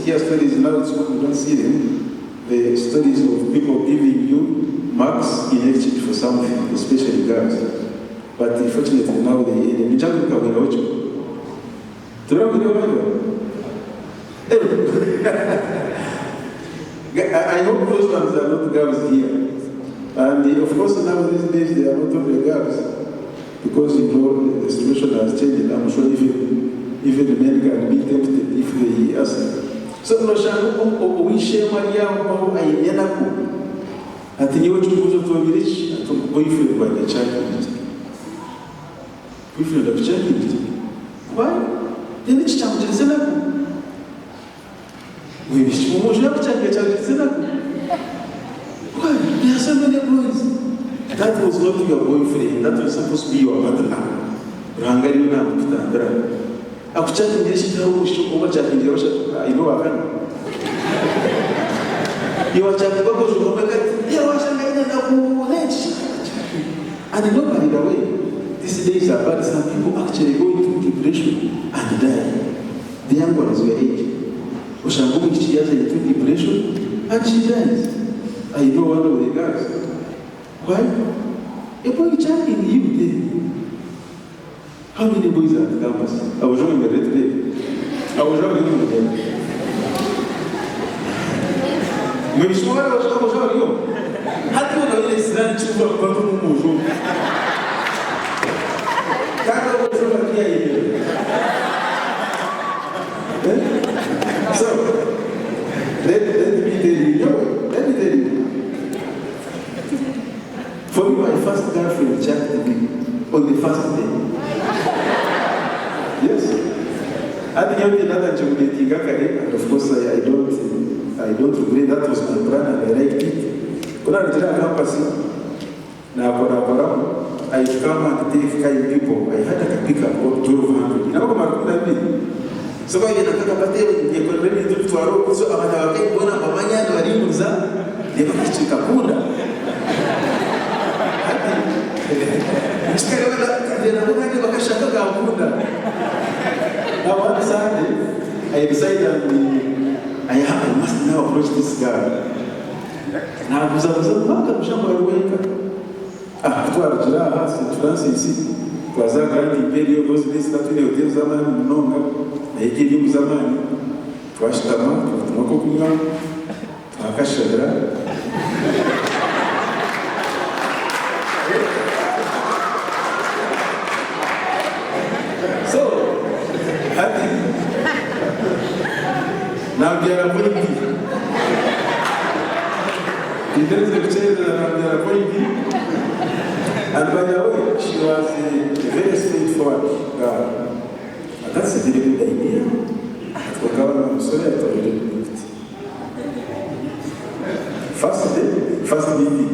hear stories now, it's good you don't see them. The stories of people giving you marks in exchange for something, especially girls. But unfortunately now they I hope those ones are not girls here. And of course now these days they are not only girls. Because you know the situation has changed. I'm sure even the men can be tempted if they ask. So no shago we share Maria or I yenaku. I think you want to go to village and to boyfriend by the child. Boyfriend of child. Why? They need to change the senaku. We wish to change the senaku. Why? There are so many boys. That was not your boyfriend, that was supposed to be your partner. Rangari na mkutandra. Akuchati njeshi tao mwisho chati njerosha ino wakana. Iwa chati bako shukomeka, ya washanga ina na kunechi. And nobody the way. These days are bad, some people actually go into depression and die. The young ones were 8. Oshangumu kichiyaza into depression and she dies. I know one of the guys. Why? A boy chatting you there. How many boys are at the campus? I was showing the red today. I was showing you there. Maybe small, I was showing you. How do you know this land to work for the moon? Can't go over here. So, let me tell you. Let me tell you. For me, my first girlfriend chatted me on the first day. Yes. And of course, I don't regret. That was my plan and I liked it. When I returned to campus, I come and take KAAYM people. I had a pickup of 1,200. You know what I mean? So I get a pickup at the ready to Tuaro, so I'm going to go on a mania to a Rimuza, the Chikapunda. Now one Sunday, I decided I must now approach this guy. Now I was welcome to St. Francis, Plaza Grand Imperial, those days that we have Zaman, Nonga, I gave him Zaman, Twashtama, Twakokuya, Akashadra. Now they are appointed. There is a picture that they are appointed. And by the way, she was a very straightforward girl. And that's a very good idea. I'm sorry I told you. First day, first meeting.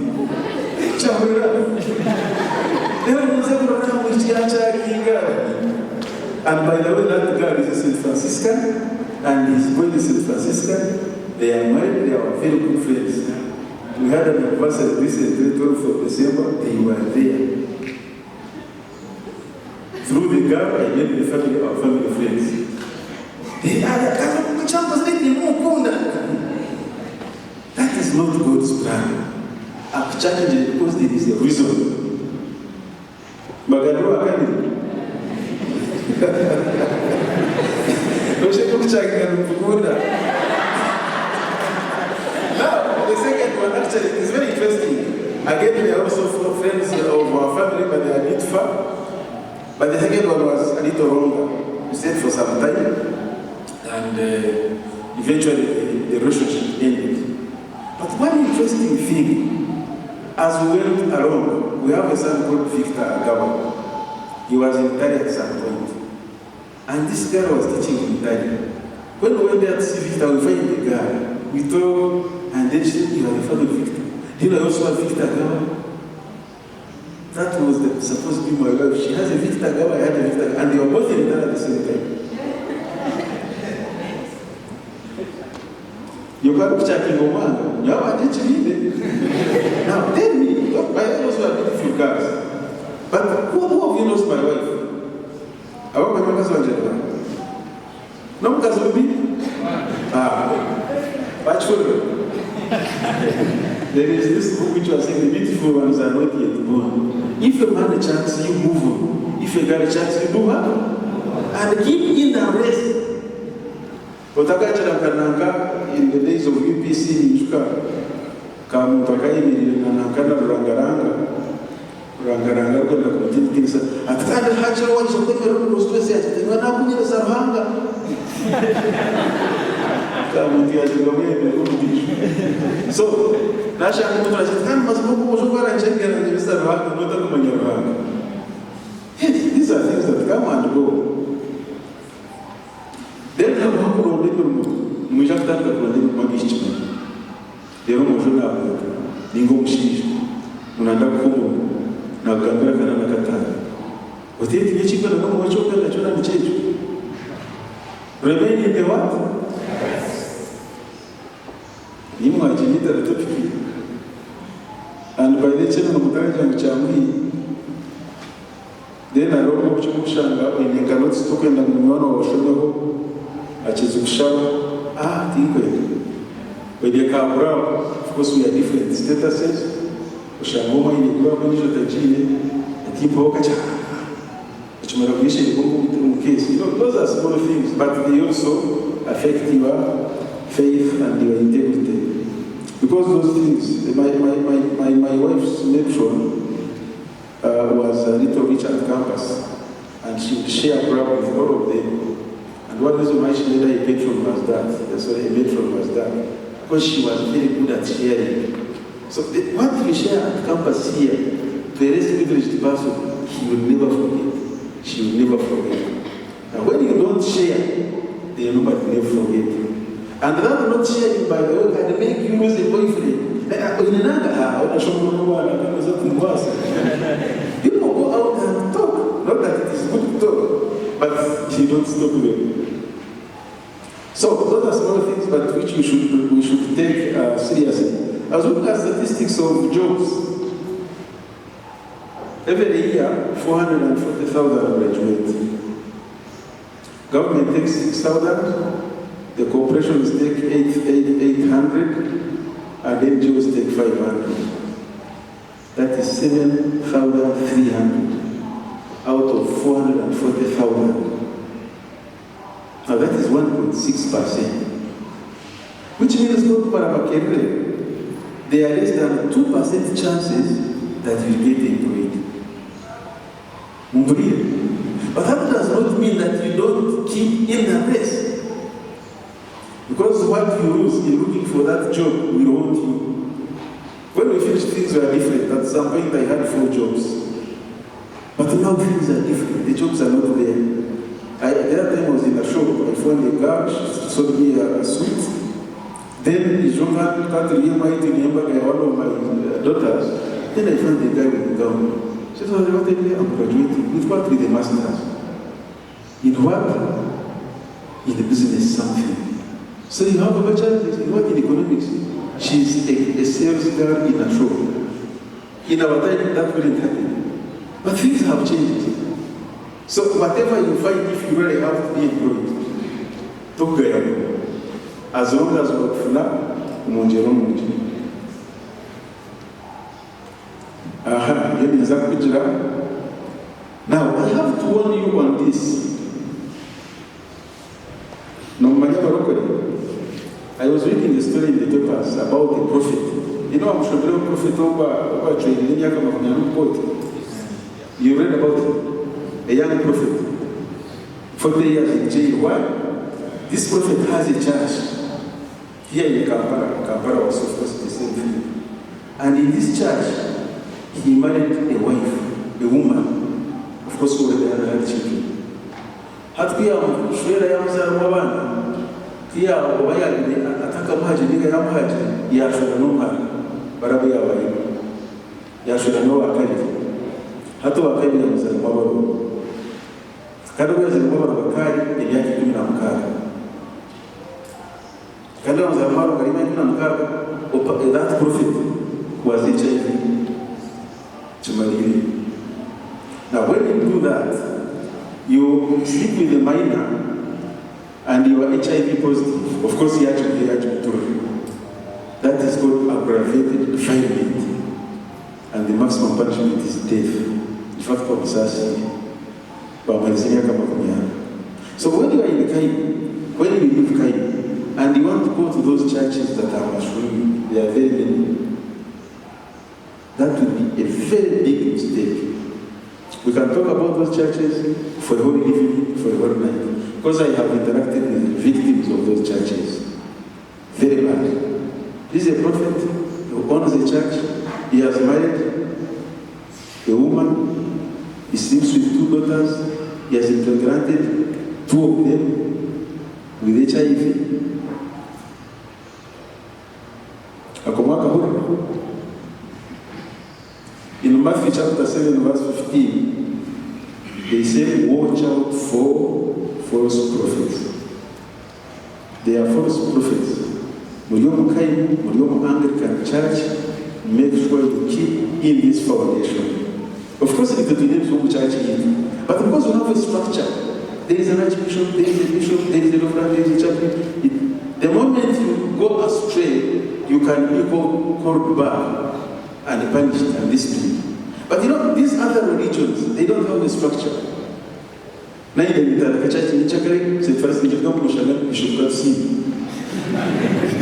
And by the way, that girl is a St. Franciscan. And his boy is St. Franciscan. They are married, they are very good friends. We had an anniversary recently, 12th of December, they were there. Through the girl, I met the family, our family friends. They are the that is not God's plan. I'm challenging because there is a reason. Now, the second one actually is very interesting. Again, we are also friends of our family, but they are a bit far. But the second one was a little longer. We stayed for some time, and eventually the relationship ended. But one interesting thing, as we went along, we have a son called Victor Agawa. He was in Italy at some point. And this girl was teaching in Italy. When we went there to see Victor, we find the girl. We told, and then she said, you are the father of Victor. Do you know also have Victor Agawa? That was supposed to be my wife. She has a Victor Agawa, I had a Victor Agawa, and they were both in Italy at the same time. You can't check in Oman. You have a teaching me. Now, tell me, my wife also had beautiful girls. But who of you knows my wife? I want my husband. No, because of me. There is this book which was saying the beautiful ones are not yet born. If you had a chance, you move on. If you got a chance, you do what? And keep in the rest. In the days of UPC, so, these are things that come and go. Then we have to remain in the what? And by the time then I wrote in the cannot spoken and one or show when you come around, of course we are different statuses. Ushamoma in the case. Those are small things, but they also affect your faith and your integrity. Because those things, my wife's matron was a little rich at campus, and she would share Quran with all of them. And one reason why she made her a matron was that, because she was very good at sharing. So what we share at campus here, the rest of the person, he will never forget. She will never forget. Now when you don't share, then nobody will never forget you. And that not sharing, by the way, can make you lose a boyfriend. People go out and talk. Not that it is good to talk, but you don't stop them. So those are small things, but which we should take seriously. As well as statistics of jobs. Every year, 440,000 graduate. Government takes 6,000, the corporations take 800, and NGOs take 500. That is 7,300 out of 440,000. Now that is 1.6%. Which means not para there are less than 2% chances that you get employed. But that does not mean that you don't keep in the race. Because what you lose in looking for that job will haunt you. When we finished, things were different. At some point I had 4 jobs. But now things are different. The jobs are not there. The other time I was in a shop, I found a girl, she sold me a suit. Then one of my daughters, then I found the guy with the gown. She said, I'm graduating. With what? With a master's. In what? In the business something. So you have a bachelor in what? In economics. She's a sales girl in a shop. In our time, that wouldn't happen. But things have changed. So whatever you find, if you really have to be employed, talk to them. As long as we're flat, now, I have to warn you on this. I was reading a story in the papers about a prophet. You know, I'm sure the prophet over training. You read about him, a young prophet, 40 years in jail. Why? This prophet has a church. Here in Kampala was of course the same thing. And in this church, he married a wife, a woman. Of course, who already had children. Hatpia shwera ya mzara mwana. Pia waya ataka maji nika ya maji ya shwera noma barabu ya waya. Ya shwera noma akali. Hata wakali ya mzara mwana. Kada ya mzara mwana wakali ya yaki 16. That prophet was HIV to Maria. Now when you do that, you sleep with a minor and you are HIV positive. Of course, he had to be too. That is aggravated defilement, and the maximum punishment is death. In fact, so when you are in KAAYM, when you leave KAAYM, and you want to go to those churches that are mushrooming, there are very many, that would be a very big mistake. We can talk about those churches for the whole evening, for the whole night, because I have interacted with victims of those churches. Very bad. This is a prophet who owns a church. He has married a woman. He sleeps with 2 daughters. He has impregnated 2 of them with HIV. In Matthew chapter 7, verse 15, they say, watch out for false prophets. They are false prophets. Mulyomo KAAYM, Mulyomo Anglican Church, make sure you keep in this foundation. Of course, it will be from church in, but because we have a structure, there is an archbishop, there is a bishop, there is a reverend, there is a chaplain. The moment you go astray, you can be called back and punished and disciplined. But you know, these other religions, they don't have a structure. Neither in the church in Chakre, c'est first in the Bishop Katusiime.